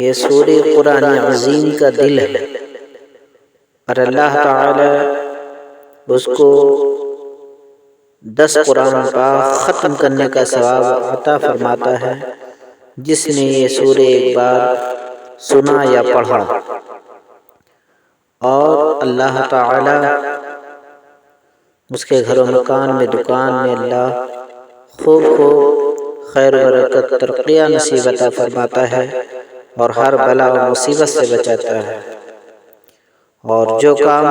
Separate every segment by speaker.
Speaker 1: یہ سورہ قرآن عظیم کا دل ہے، اور اللہ تعالی اس کو 10 قرآن پاک ختم کرنے کا ثواب عطا فرماتا ہے جس نے یہ سورہ ایک بار سنا یا پڑھا۔ اور اللہ تعالی اس کے گھر و مکان میں، دکان میں اللہ خوب خیر و برکت، ترقیہ نصیب عطا فرماتا ہے اور ہر بلا و مصیبت سے بچاتا ہے۔ اور جو کام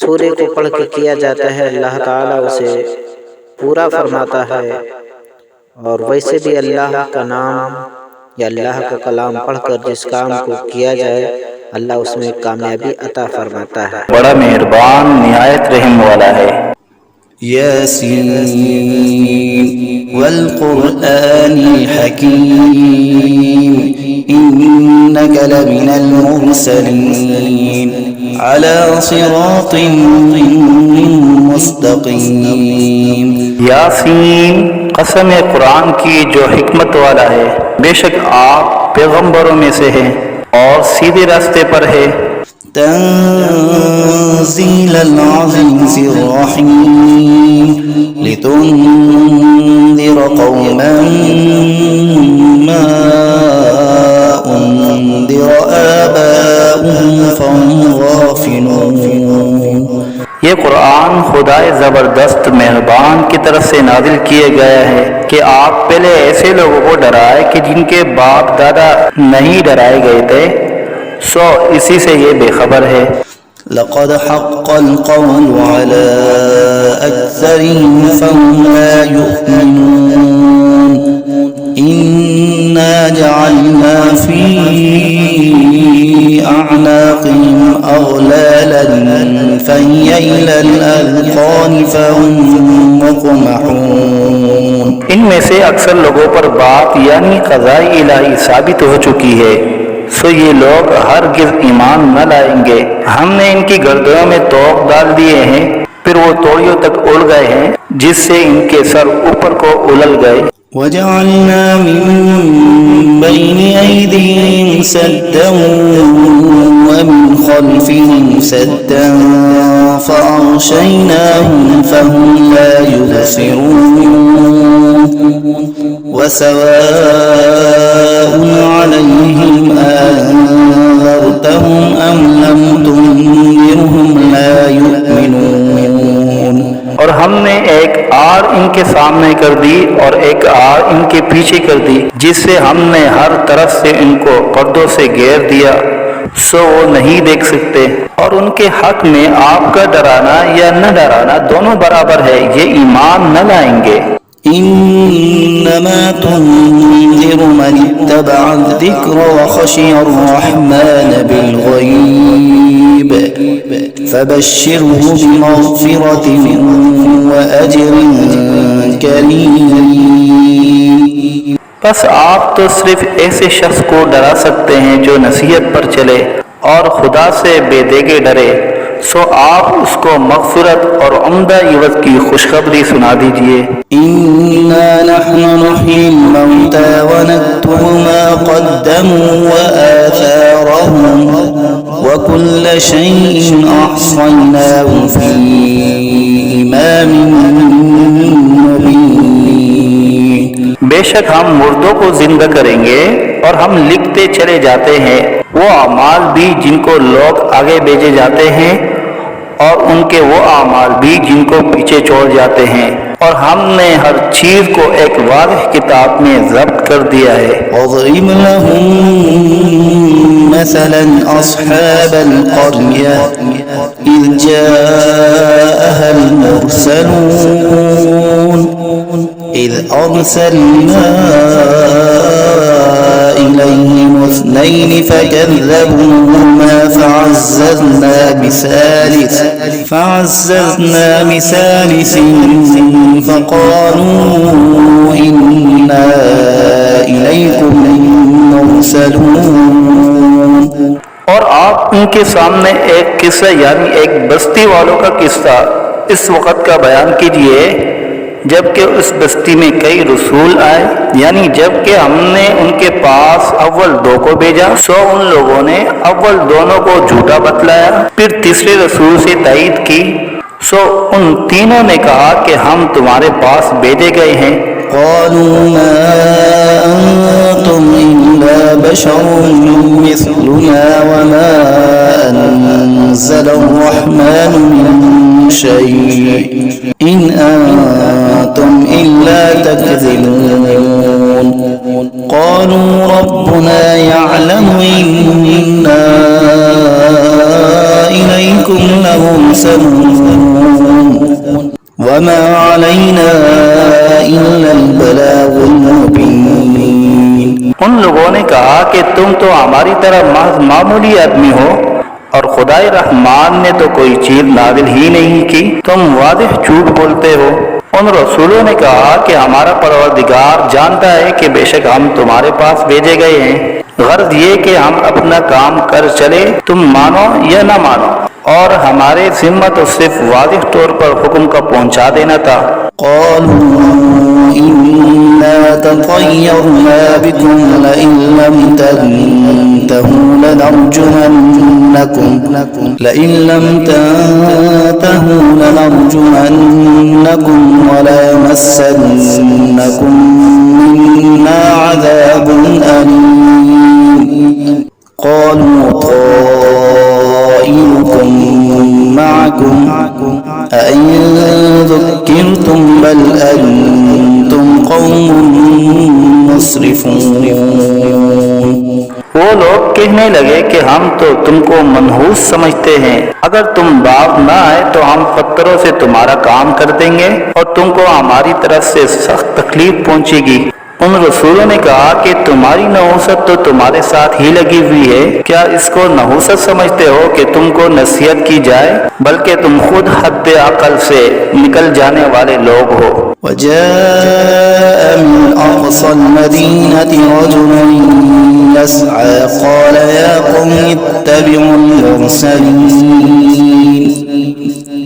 Speaker 1: سورہ کو پڑھ کے کیا جاتا ہے اللہ تعالیٰ اسے پورا فرماتا ہے، اور ویسے بھی اللہ کا نام یا اللہ کا کلام پڑھ کر جس کام کو کیا جائے اللہ اس میں کامیابی عطا فرماتا ہے۔
Speaker 2: بڑا مہربان نہایت رحم والا ہے۔
Speaker 3: یاسین والقرآن الحکیم انک لمن المرسلین علی صراط مستقیم۔
Speaker 2: یاسین قسم قرآن کی جو حکمت والا ہے، بے شک آپ پیغمبروں میں سے ہیں اور سیدھے راستے پر ہے۔
Speaker 3: تنزیل العزیز الرحیم لتنذر قوما ما انذر آباؤهم فهم غافلون۔
Speaker 2: یہ قرآن خدائے زبردست مہربان کی طرف سے نازل کیے گیا ہے کہ آپ پہلے ایسے لوگوں کو ڈرائے کہ جن کے باپ دادا نہیں ڈرائے گئے تھے، سو اسی سے یہ بے خبر ہے۔
Speaker 3: لقد حق القول على أكثرهم فهم لا يؤمنون إنا جعلنا في أعناقهم أغلالا فهي إلى الأذقان فهم مقمحون۔
Speaker 2: ان میں سے اکثر لوگوں پر بات یعنی قضاء الہی ثابت ہو چکی ہے، سو یہ لوگ ہرگز ایمان نہ لائیں گے۔ ہم نے ان کی گردنوں میں توق ڈال دیے ہیں، پھر وہ توڑیوں تک اڑ گئے ہیں جس سے ان کے سر اوپر کو اولل گئے۔
Speaker 3: وجعلنا من بين أيديهم سدا ومن خلفهم سدا فأغشيناهم فهم لا يبصرون وسواء عليهم أنذرتهم أم لم تنذرهم لا يؤمنون۔
Speaker 2: اور ہم نے ایک آڑ ان کے سامنے کر دی اور ایک آڑ ان کے پیچھے کر دی، جس سے ہم نے ہر طرف سے ان کو پردوں سے گھیر دیا، سو وہ نہیں دیکھ سکتے۔ اور ان کے حق میں آپ کا ڈرانا یا نہ ڈرانا دونوں برابر ہے، یہ ایمان نہ لائیں گے۔
Speaker 3: إنما تنذر من اتبع الذكر وخشي الرحمن بالغيب فبشره بمغفرة وأجر كريم۔
Speaker 2: بس آپ تو صرف ایسے شخص کو ڈرا سکتے ہیں جو نصیحت پر چلے اور خدا سے بے دیگے ڈرے، سو آپ اس کو مغفرت اور عمدہ عوض کی خوشخبری سنا دیجئے۔
Speaker 3: إنا نحن نحيي الموتى ونكتب ما قدموا وآثارهم وكل شيء أحصيناه في إمام مبين۔
Speaker 2: بے شک ہم مردوں کو زندہ کریں گے اور ہم لکھتے چلے جاتے ہیں وہ اعمال بھی جن کو لوگ آگے بھیجے جاتے ہیں اور ان کے وہ اعمال بھی جن کو پیچھے چھوڑ جاتے ہیں، اور ہم نے ہر چیز کو ایک واضح کتاب میں ضبط کر دیا ہے۔
Speaker 3: واضرب لهم مثلا أصحاب القرية إذ جاءها المرسلون إذ أرسلنا إليهم اثنين فكذبوهما فعززنا بثالث فقالوا إنا إليكم مرسلون۔
Speaker 2: اور آپ ان کے سامنے ایک قصہ یعنی ایک بستی والوں کا قصہ اس وقت کا بیان کیجئے جبکہ اس بستی میں کئی رسول آئے، یعنی جبکہ ہم نے ان کے پاس اول دو کو بھیجا، سو ان لوگوں نے اول دونوں کو جھوٹا بتلایا، پھر تیسرے رسول سے تائید کی، سو ان تینوں نے کہا کہ ہم تمہارے پاس بھیجے گئے ہیں۔
Speaker 3: قالوا ما أنتم إلا بشر مثلنا وما أنزل الرحمن من شيء إن أنتم إلا تكذبون قالوا ربنا يعلم إنا إليكم لمرسلون وما علينا إلا البلاغ المبين۔
Speaker 2: ان لوگوں نے کہا کہ تم تو ہماری طرح محض معمولی آدمی ہو اور خدائے رحمان نے تو کوئی چیز نازل ہی نہیں کی، تم واضح جھوٹ بولتے ہو۔ ان رسولوں نے کہا کہ ہمارا پروردگار جانتا ہے کہ بے شک ہم تمہارے پاس بھیجے گئے ہیں، غرض یہ کہ ہم اپنا کام کر چلے، تم مانو یا نہ مانو، اور ہمارے ذمہ تو صرف واضح طور پر حکم کا پہنچا دینا تھا۔
Speaker 3: قالوا إنا تطيرنا بكم لئن لم تنتهوا لنرجمنكم وليمسنكم منا عذاب أليم قالوا طائركم معكم أئن ذكرتم بل أنتم قوم مسرفون۔
Speaker 2: وہ لوگ کہنے لگے کہ ہم تو تم کو منحوس سمجھتے ہیں، اگر تم باز نہ آئے تو ہم پتھروں سے تمہارا کام کر دیں گے اور تم کو ہماری طرف سے سخت تکلیف پہنچے گی۔ ان رسولوں نے کہا کہ تمہاری نحوست تو تمہارے ساتھ ہی لگی ہوئی ہے، کیا اس کو نحوست سمجھتے ہو کہ تم کو نصیحت کی جائے، بلکہ تم خود حد عقل سے نکل جانے والے لوگ ہو۔
Speaker 3: وجاء من أقصى المدينة رجل يسعى قال يا قوم اتبعوا المرسلين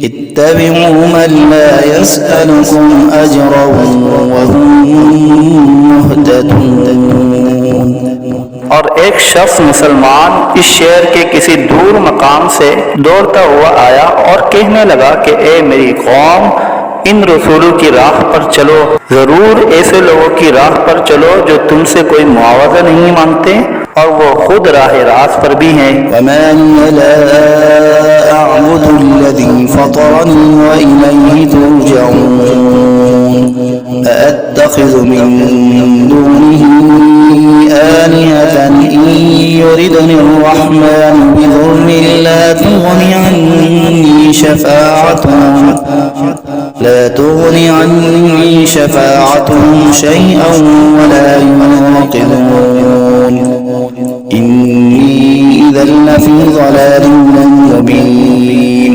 Speaker 3: اتبعوا من لا يسألكم أجرا وهم مهتدون۔
Speaker 2: اور ایک شخص مسلمان اس شہر کے کسی دور مقام سے دوڑتا ہوا آیا اور کہنے لگا کہ اے میری قوم، ان رسولوں کی راہ پر چلو، ضرور ایسے لوگوں کی راہ پر چلو جو تم سے کوئی معاوضہ نہیں مانگتے اور وہ خود راہ راست پر بھی ہیں۔
Speaker 3: وما لي لا أعبد الذي فطرني وإليه ترجعون أأتخذ من دونه آلهة إن يردني الرحمن بضر لا تغني عني شفاعتهم شيئا ولا ينقذون إني إذا لفي ضلال مبين۔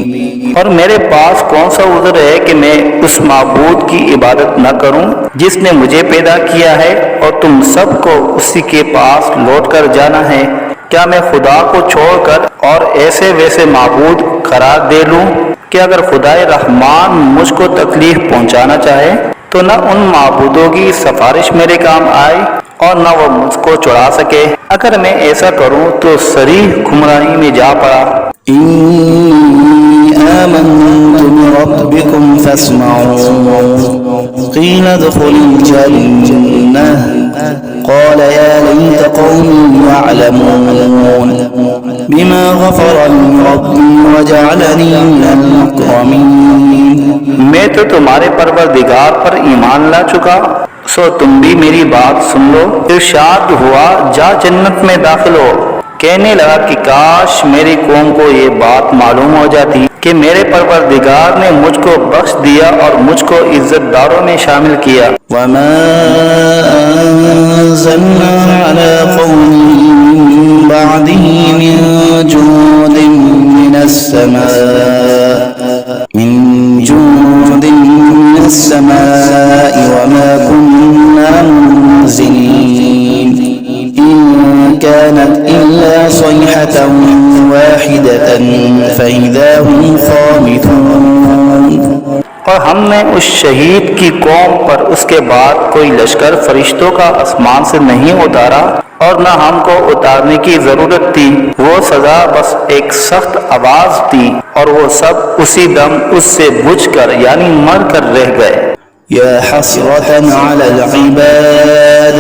Speaker 2: اور میرے پاس کون سا عذر ہے کہ میں اس معبود کی عبادت نہ کروں جس نے مجھے پیدا کیا ہے اور تم سب کو اسی کے پاس لوٹ کر جانا ہے؟ کیا میں خدا کو چھوڑ کر اور ایسے ویسے معبود قرار دے لوں کہ اگر خدائے رحمان مجھ کو تکلیف پہنچانا چاہے تو نہ ان معبودوں کی سفارش میرے کام آئے اور نہ وہ مجھ کو چھڑا سکے؟ اگر میں ایسا کروں تو صریح گمراہی میں جا پڑا۔
Speaker 3: إني آمنت بربكم فاسمعون قيل ادخل الجنة قال يا ليت قومي يعلمون بما غفر لي ربي وجعلني من المكرمين۔
Speaker 2: میں تو تمہارے پروردگار پر ایمان لا چکا، سو تم بھی میری بات سن لو۔ ارشاد ہوا جا جنت میں داخل ہو۔ کہنے لگا کہ کاش میری قوم کو یہ بات معلوم ہو جاتی کہ میرے پروردگار نے مجھ کو بخش دیا اور مجھ کو عزت داروں میں شامل کیا۔
Speaker 3: وما أنزلنا على قومه من بعده من جند من السماء وما كنا منزلين إن كانت إلا صيحة واحدة فإذا هم خامدون۔
Speaker 2: اور ہم نے اس شہید کی قوم پر اس کے بعد کوئی لشکر فرشتوں کا آسمان سے نہیں اتارا اور نہ ہم کو اتارنے کی ضرورت تھی، وہ سزا بس ایک سخت آواز تھی اور وہ سب اسی دم اس سے بجھ کر یعنی مر کر رہ گئے۔
Speaker 3: يا حسرة على العباد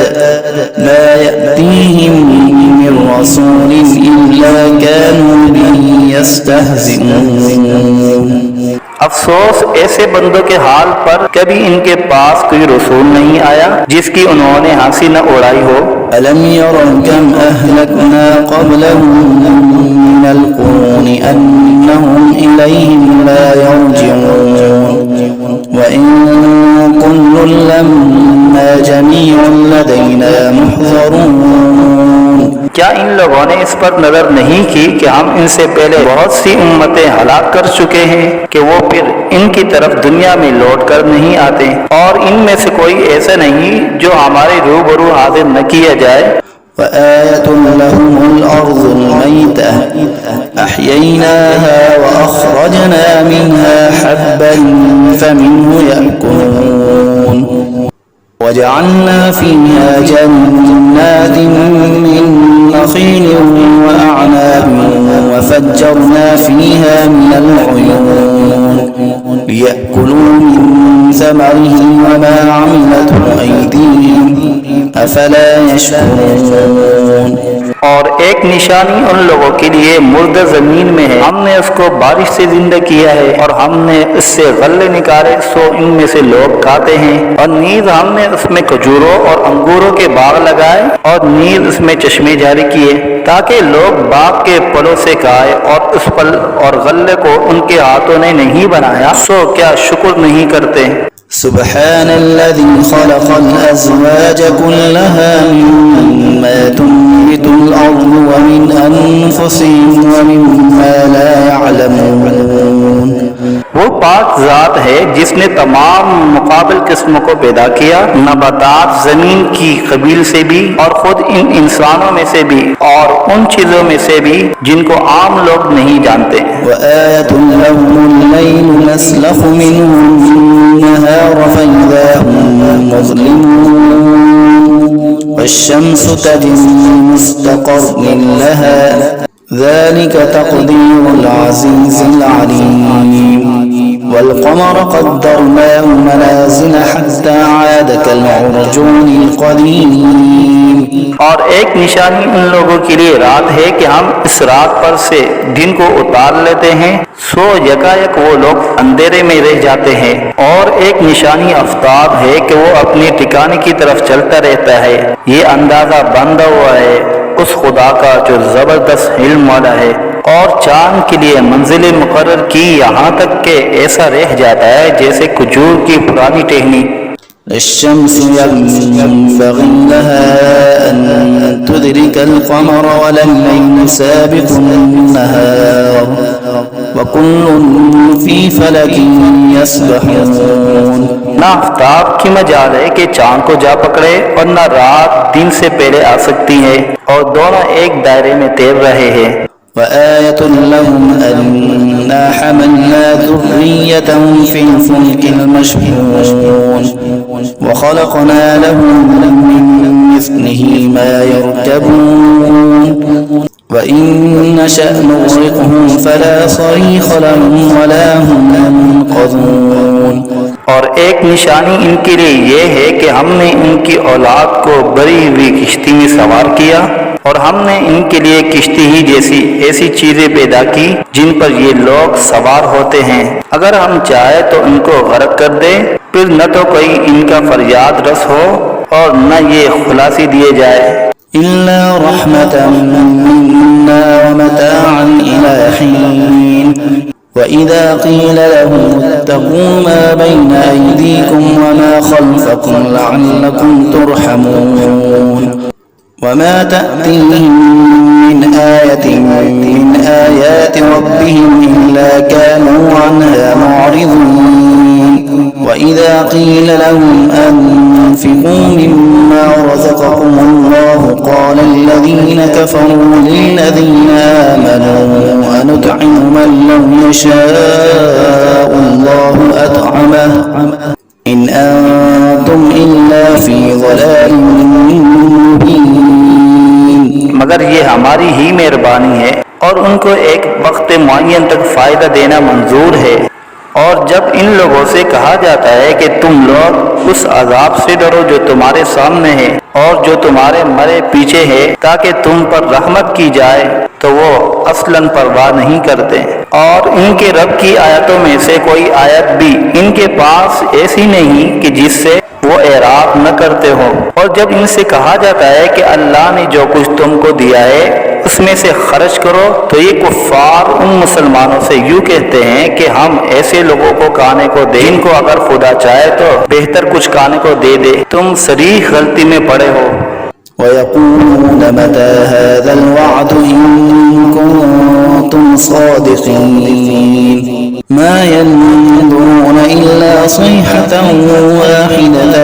Speaker 3: ما يأتيهم من رسول إلا كانوا به يستهزئون۔
Speaker 2: افسوس ایسے بندوں کے حال پر کبھی ان کے پاس کوئی رسول نہیں آیا جس کی انہوں نے ہنسی نہ اڑائی ہو۔
Speaker 3: ألم يروا كم أهلكنا قبلهم من القرون أنهم إليهم لا يرجعون وإن كل لما جميع لدينا محضرون۔
Speaker 2: کیا ان لوگوں نے اس پر نظر نہیں کی کہ ہم ان سے پہلے بہت سی امتیں ہلاک کر چکے ہیں کہ وہ پھر ان کی طرف دنیا میں لوٹ کر نہیں آتے، اور ان میں سے کوئی ایسا نہیں جو ہمارے روبرو حاضر نہ کیا جائے۔
Speaker 3: وآية لهم الأرض الميتة أحييناها وأخرجنا منها حبا فمنه يأكلون وجعلنا فيها جنات من نخيل وأعناب وفجرنا فيها من العيون ليأكلوا من ثمره وما عملته أيديهم أفلا يشكرون۔
Speaker 2: اور ایک نشانی ان لوگوں کے لیے مردہ زمین میں ہے، ہم نے اس کو بارش سے زندہ کیا ہے اور ہم نے اس سے غلے نکالے سو ان میں سے لوگ کھاتے ہیں، اور نیز ہم نے اس میں کھجوروں اور انگوروں کے باغ لگائے اور نیز اس میں چشمے جاری کیے تاکہ لوگ باغ کے پھلوں سے کھائے، اور اس پھل اور غلے کو ان کے ہاتھوں نے نہیں بنایا سو کیا شکر نہیں کرتے۔
Speaker 3: سبحان الذي خلق الأزواج كلها مما تنبت الأرض ومن أنفسهم ومما لا يعلمون۔
Speaker 2: وہ پاک ذات ہے جس نے تمام مقابل قسموں کو پیدا کیا، نباتات زمین کی قبیل سے بھی اور خود ان انسانوں میں سے بھی اور ان چیزوں میں سے بھی جن کو عام لوگ نہیں جانتے۔
Speaker 3: وآية لهم الليل نسلخ منه النهار فإذا هم مظلمون والشمس تجري لمستقر لها ذلك تقدير العزيز العليم والقمر قدرناه منازل حتى عاد كالعرجون القديم۔
Speaker 2: اور ایک نشانی ان لوگوں کے لیے رات ہے کہ ہم اس رات پر سے دن کو اتار لیتے ہیں سو یکایک وہ لوگ اندھیرے میں رہ جاتے ہیں، اور ایک نشانی آفتاب ہے کہ وہ اپنے ٹھکانے کی طرف چلتا رہتا ہے۔ یہ اندازہ بندھا ہوا ہے اس خدا کا جو زبردست علم والا ہے، اور چاند کے لیے منزل مقرر کی یہاں تک کہ ایسا رہ جاتا ہے جیسے کھجور کی پرانی ٹہنی۔
Speaker 3: الشمس ينبغي لها أن تدرك القمر ولا الليل سابق النهار وكل في فلك يسبحون۔
Speaker 2: نہ آفتاب کی مجال ہے کہ چاند کو جا پکڑے اور نہ رات دن سے پہلے آ سکتی ہے، اور دونوں ایک دائرے میں تیر رہے ہیں۔
Speaker 3: وآية لهم أنا حملنا ذريتهم في الفلك المشحون وخلقنا لهم من مثله ما يركبون وإن نشأ نغرقهم فلا صريخ لهم ولا هم ينقذون۔
Speaker 2: اور ایک نشانی ان کے لیے یہ ہے کہ ہم نے ان کی اولاد کو بری ہوئی کشتی میں سوار کیا، اور ہم نے ان کے لیے کشتی ہی جیسی ایسی چیزیں پیدا کی جن پر یہ لوگ سوار ہوتے ہیں، اگر ہم چاہے تو ان کو غرق کر دے، پھر نہ تو کوئی ان کا فریاد رس ہو اور نہ یہ خلاصی دیے جائے۔
Speaker 3: إلا رحمة منا ومتاعا إلى حين وإذا قيل لهم اتقوا ما بين أيديكم وما خلفكم لعلكم ترحمون وما تأتيهم من آية من آيات ربهم إلا كانوا عنها معرضين وإذا قيل لهم أنفقوا مما رزقكم الله وقال الذين كفروا للذين آمنوا أنطعم من لو يشاء الله أطعمه إن أنتم إلا في ضلال مبين.
Speaker 2: مگر یہ ہماری ہی مہربانی ہے اور ان کو ایک وقت معین تک فائدہ دینا منظور ہے. اور جب ان لوگوں سے کہا جاتا ہے کہ تم لوگ اس عذاب سے ڈرو جو تمہارے سامنے ہے اور جو تمہارے مرے پیچھے ہے تاکہ تم پر رحمت کی جائے، تو وہ اصلاً پرواہ نہیں کرتے. اور ان کے رب کی آیتوں میں سے کوئی آیت بھی ان کے پاس ایسی نہیں کہ جس سے وہ اعراض نہ کرتے ہو. اور جب ان سے کہا جاتا ہے کہ اللہ نے جو کچھ تم کو دیا ہے اس میں سے خرچ کرو، تو یہ کفار ان مسلمانوں سے یوں کہتے ہیں کہ ہم ایسے لوگوں کو کھانے کو دیں جن کو اگر خدا چاہے تو بہتر کچھ کھانے کو دے دے. تم صریح غلطی میں پڑے ہو.
Speaker 3: ويقولون متى هذا الوعد إن كنتم صادقين ما ينظرون إلا صيحة واحدة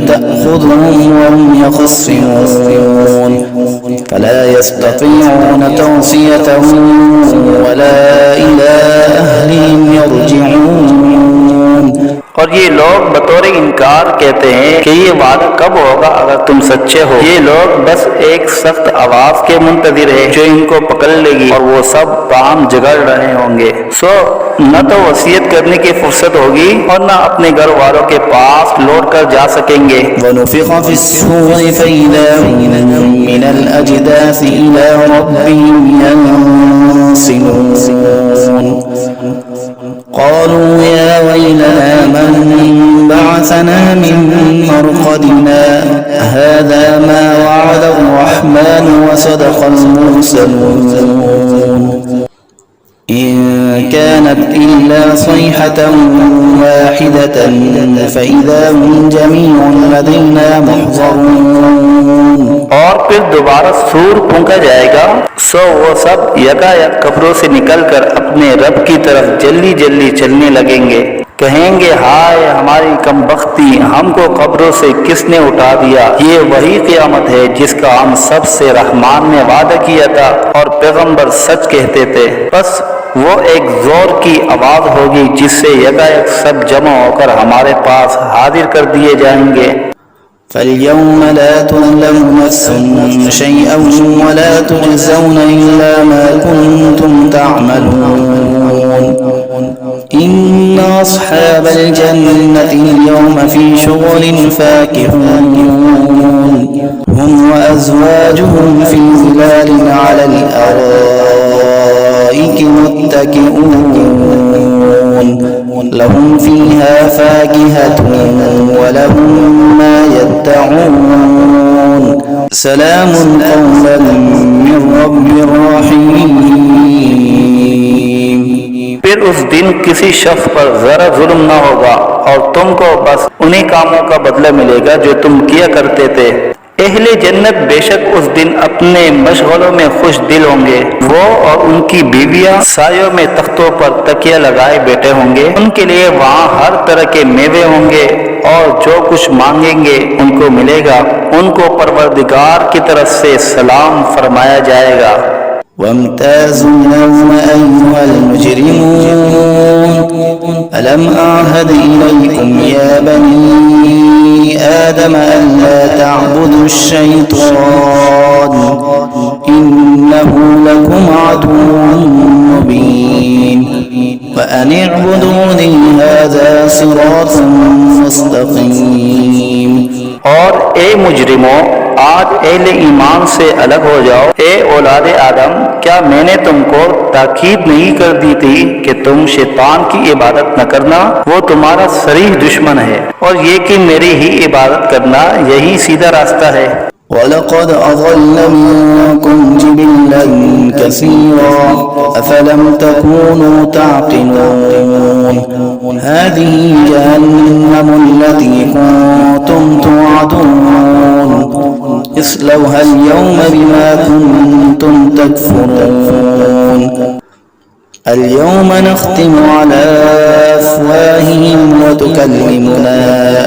Speaker 3: تأخذهم وهم يخصمون فلا يستطيعون توصية ولا إلى أهلهم يرجعون.
Speaker 2: اور یہ لوگ بطور انکار کہتے ہیں کہ یہ وعدہ کب ہوگا اگر تم سچے ہو. یہ لوگ بس ایک سخت آواز کے منتظر ہیں جو ان کو پکڑ لے گی اور وہ سب باہم جگڑ رہے ہوں گے. سو نہ تو وصیت کرنے کی فرصت ہوگی اور نہ اپنے گھر والوں کے پاس لوٹ کر جا سکیں گے.
Speaker 3: ونفخ في الصور فإذا هم من الأجداث إلى ربهم ينسلون قالوا يا ويلنا من بعثنا من مرقدنا هذا ما وعد الرحمن وصدق المرسلون إن كانت إلا صيحة واحدة فإذا هم جميع لدينا محضرون.
Speaker 2: اور پھر دوبارہ سور پھونکا جائے گا، سو وہ سب یکایک قبروں سے نکل کر اپنے رب کی طرف جلدی جلدی چلنے لگیں گے. کہیں گے ہائے ہماری کم بختی، ہم کو قبروں سے کس نے اٹھا دیا. یہ وہی قیامت ہے جس کا ہم سب سے رحمان نے وعدہ کیا تھا اور پیغمبر سچ کہتے تھے. بس وہ ایک زور کی آواز ہوگی جس سے یکایک سب جمع ہو کر ہمارے پاس حاضر کر دیے جائیں گے.
Speaker 3: فاليوم لا تظلم نفس شيئا ولا تجزون إلا ما كنتم تعملون إن أصحاب الجنة اليوم في شغل فاكهون هم وأزواجهم في ظلال على الأرائك متكئون لهم فيها فاكهة ولهم ما يدعون سلام قولا من رب رحيم.
Speaker 2: پھر اس دن کسی شخص پر ذرا ظلم نہ ہوگا اور تم کو بس انہی کاموں کا بدلہ ملے گا جو تم کیا کرتے تھے. اہل جنت بے شک اس دن اپنے مشغلوں میں خوش دل ہوں گے. وہ اور ان کی بیویاں سایوں میں تختوں پر تکیہ لگائے بیٹھے ہوں گے. ان کے لیے وہاں ہر طرح کے میوے ہوں گے اور جو کچھ مانگیں گے ان کو ملے گا. ان کو پروردگار کی طرف سے سلام فرمایا جائے گا.
Speaker 3: وامتازوا اليوم أيها المجرمون ألم أعهد إليكم يا بني آدم ألا تعبدوا الشيطان إنه لكم عدو مبين وأن اعبدوني هذا صراط مستقيم.
Speaker 2: اور اے مجرموں، آج اہل ایمان سے الگ ہو جاؤ. اے اولاد آدم، کیا میں نے تم کو تاکید نہیں کر دی تھی کہ تم شیطان کی عبادت نہ کرنا؟ وہ تمہارا صریح دشمن ہے، اور یہ کہ میری ہی عبادت کرنا یہی سیدھا راستہ ہے.
Speaker 3: وَلَقَدْ أَضَلَّ مِنكُمْ جِبِلًّا كَثِيرًا أَفَلَمْ تَكُونُوا تَعْقِلُونَ هَذِهِ جَهَنَّمُ الَّتِي كُنتُمْ تُوعَدُونَ اصْلَوْهَا الْيَوْمَ بِمَا كُنتُمْ تَكْفُرُونَ. اليوم نختم على أفواههم وتكلمنا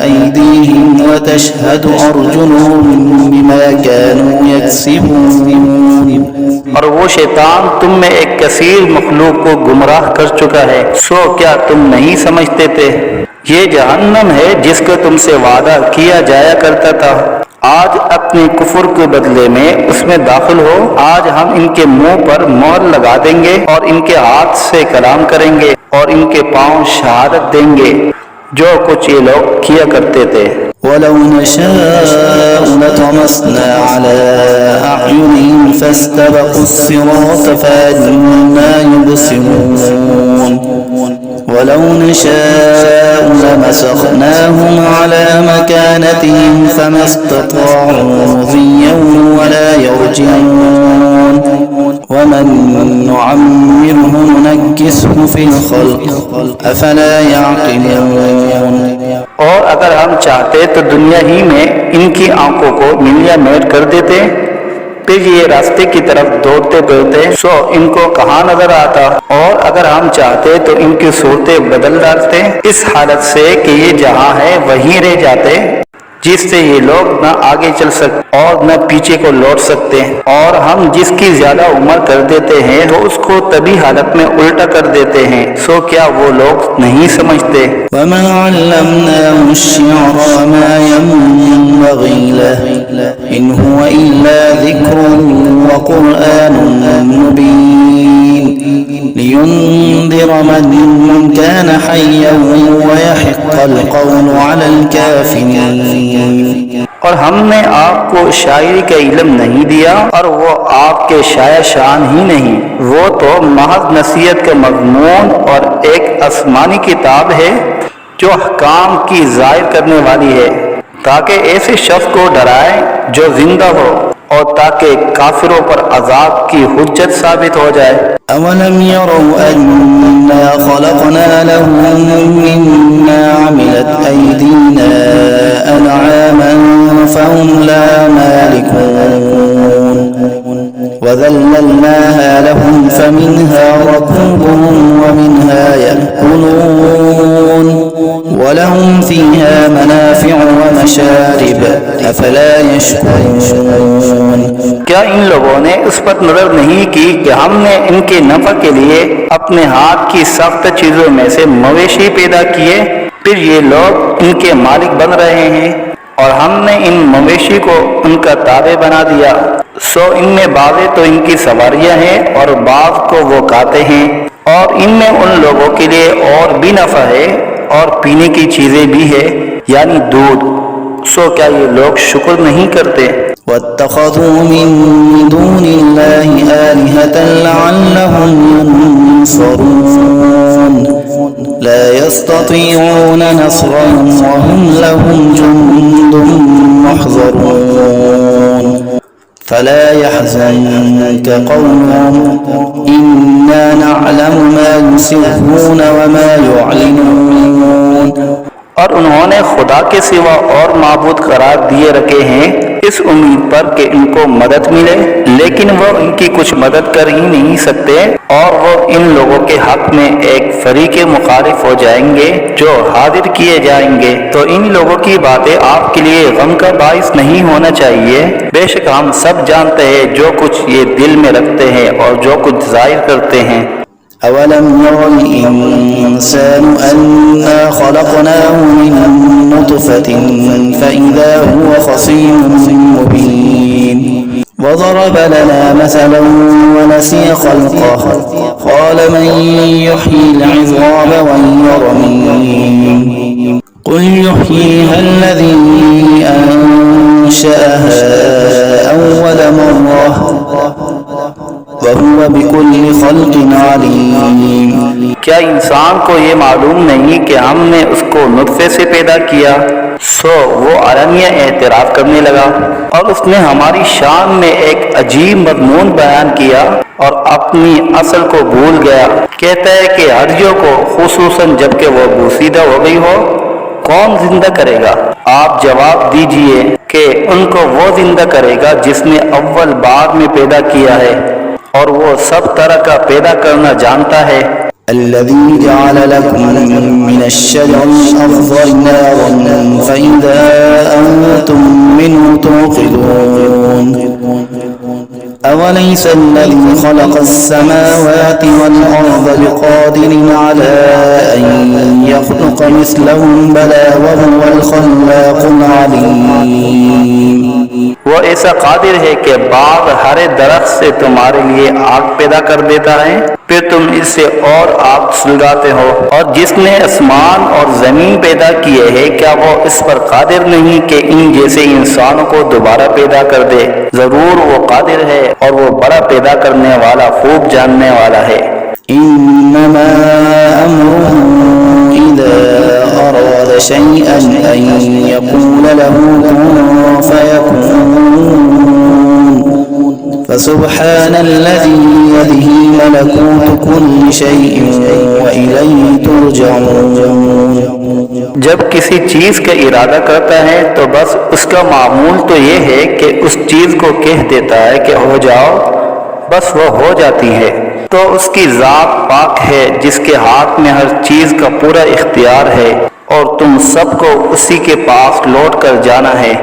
Speaker 3: أيديهم وتشهد أرجلهم بما كانوا يكسبون.
Speaker 2: اور وہ شیطان تم میں ایک کثیر مخلوق کو گمراہ کر چکا ہے، سو کیا تم نہیں سمجھتے تھے؟ یہ جہنم ہے جس کا تم سے وعدہ کیا جایا کرتا تھا، آج اپنے کفر کے بدلے میں اس میں داخل ہو۔ آج ہم ان کے منہ پر مہر لگا دیں گے اور ان کے ہاتھ سے کلام کریں گے اور ان کے پاؤں شہادت دیں گے جو کچھ یہ لوگ کیا کرتے تھے۔
Speaker 3: ولو نشاء لطمسنا على أعينهم فاستبقوا الصراط فأنى يبصرون ولو نشاء لمسخناهم على مكانتهم فما استطاعوا مضيا ولا يرجعون ومن نعمره ننكسه في الخلق أفلا يعقلون.
Speaker 2: اور اگر ہم چاہتے تو دنیا ہی میں ان کی آنکھوں کو ملیا میٹ کر دیتے، پھر یہ راستے کی طرف دوڑتے پھرتے سو ان کو کہاں نظر آتا، اور اگر ہم چاہتے تو ان کی صورتیں بدل ڈالتے اس حالت سے کہ یہ جہاں ہے وہیں رہ جاتے، جس سے یہ لوگ نہ آگے چل سکتے اور نہ پیچھے کو لوٹ سکتے، اور ہم جس کی زیادہ عمر کر دیتے ہیں تو اس کو تبھی حالت میں الٹا کر دیتے ہیں، سو کیا وہ لوگ نہیں سمجھتے؟
Speaker 3: وما علمناه الشعر وما ينبغي له إن هو إلا ذكر وقرآن مبين لينذر من كان حيا ويحق القول على الكافرين.
Speaker 2: اور ہم نے آپ کو شاعری کا علم نہیں دیا اور وہ آپ کے شاعر شان ہی نہیں، وہ تو محض نصیحت کا مضمون اور ایک آسمانی کتاب ہے جو احکام کی ظاہر کرنے والی ہے، تاکہ ایسے شخص کو ڈرائے جو زندہ ہو اور تاکہ کافروں پر عذاب کی حجت ثابت ہو جائے۔
Speaker 3: أولم يروا أنا خلقنا لهم مما عملت أيدينا أنعاما فهم لا مالكون وذللناها لهم فمنها ركوبهم ومنها يأكلون ولهم فيها منافع ومشارب أفلا يشكرون.
Speaker 2: کیا ان لوگوں نے اس پر نظر نہیں کی کہ ہم نے ان کے نفع کے لیے اپنے ہاتھ کی سخت چیزوں میں سے مویشی پیدا کیے، پھر یہ لوگ ان کے مالک بن رہے ہیں، اور ہم نے ان مویشی کو ان کا تابع بنا دیا، سو ان میں بعضیں تو ان کی سواریاں ہیں اور بعض کو وہ کھاتے ہیں، اور ان میں ان لوگوں کے لیے اور بھی نفع ہے اور پینے کی چیزیں بھی ہے یعنی دودھ، سو کیا یہ لوگ شکر نہیں کرتے؟
Speaker 3: واتخذوا من دون الله آلهة لعلهم ينصرون لا يستطيعون نصرهم وهم لهم جند محضرون فلا يحزنك قولهم إنا نعلم ما يسرون وما يعلنون.
Speaker 2: اور انہوں نے خدا کے سوا اور معبود قرار دیے رکھے ہیں اس امید پر کہ ان کو مدد ملے، لیکن وہ ان کی کچھ مدد کر ہی نہیں سکتے، اور وہ ان لوگوں کے حق میں ایک فریق مخالف ہو جائیں گے جو حاضر کیے جائیں گے، تو ان لوگوں کی باتیں آپ کے لیے غم کا باعث نہیں ہونا چاہیے، بے شک ہم سب جانتے ہیں جو کچھ یہ دل میں رکھتے ہیں اور جو کچھ ظاہر کرتے ہیں۔
Speaker 3: أولم ير الإنسان أنا خلقناه من نطفة فإذا هو خصيم مبين وضرب لنا مثلا ونسي خلقه قال من يحيي العظام وهي رميم قل يحييها الذي أنشأها أول مرة وَهُوَ بِكُلِّ خَلْقٍ عَلِيمٍ.
Speaker 2: کیا انسان کو یہ معلوم نہیں کہ ہم نے اس کو نطفے سے پیدا کیا؟ سو وہ علانیہ اعتراف کرنے لگا اور اس نے ہماری شان میں ایک عجیب مضمون بیان کیا اور اپنی اصل کو بھول گیا۔ کہتا ہے کہ ہڈیوں کو خصوصاً جب کہ وہ بوسیدہ ہو گئی ہو کون زندہ کرے گا؟ آپ جواب دیجئے کہ ان کو وہ زندہ کرے گا جس نے اول بار میں پیدا کیا ہے، اور وہ سب طرح کا پیدا کرنا جانتا ہے۔
Speaker 3: الذي جعل لكم من الشجر الأخضر نارا فإذا أنتم منه توقدون أوليس الذي خلق السماوات والأرض بقادر على أن يخلق مثلهم بلى وهو الخلاق العليم۔
Speaker 2: وہ ایسا قادر ہے کہ باغ ہرے درخت سے تمہارے لیے آگ پیدا کر دیتا ہے، پھر تم اس سے اور آگ سلگاتے ہو۔ اور جس نے آسمان اور زمین پیدا کیے ہے، کیا وہ اس پر قادر نہیں کہ ان جیسے انسانوں کو دوبارہ پیدا کر دے؟ ضرور وہ قادر ہے اور وہ بڑا پیدا کرنے والا، خوب جاننے والا ہے۔
Speaker 3: إنما أمره إذا أراد شيئا أن يقول له كن فيكون فسبحان الذي بيده ملكوت كل شيء وإليه ترجعون۔
Speaker 2: جب کسی چیز کا ارادہ کرتا ہے تو بس اس کا معمول تو یہ ہے کہ اس چیز کو کہہ دیتا ہے کہ ہو جاؤ، بس وہ ہو جاتی ہے۔ تو اس کی ذات پاک ہے جس کے ہاتھ میں ہر چیز کا پورا اختیار ہے، اور تم سب کو اسی کے پاس لوٹ کر جانا ہے۔